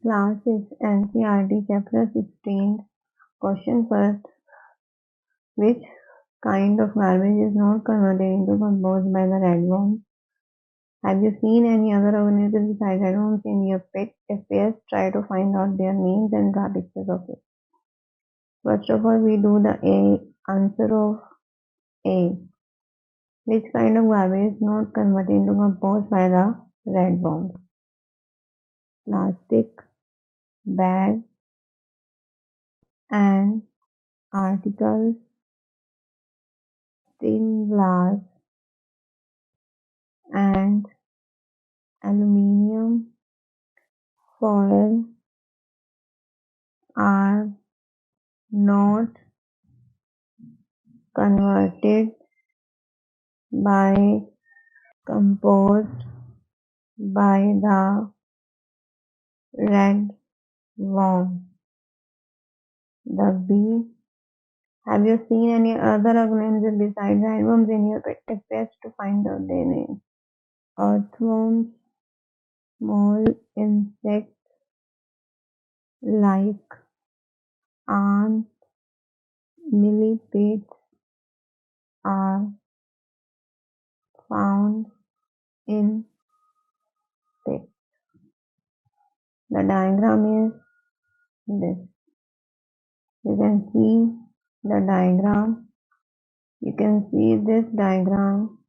Class is NCERT Chapter 16. Question first. Which kind of garbage is not converted into compost by the red worm? Have you seen any other organisms besides red worms in your pit? If yes, try to find out their names and draw pictures of it. First of all, we do the answer of A. Which kind of garbage is not converted into compost by the red worm? Plastic, bag, and articles, stained glass, and aluminium foil are not converted by compost by the red worm. The B. Have you seen any other organisms besides red worms in your pet? If yes, to find out their names. Earthworms, small insects like ants, millipedes are found in pits. The diagram is this. You can see the diagram. You can see this diagram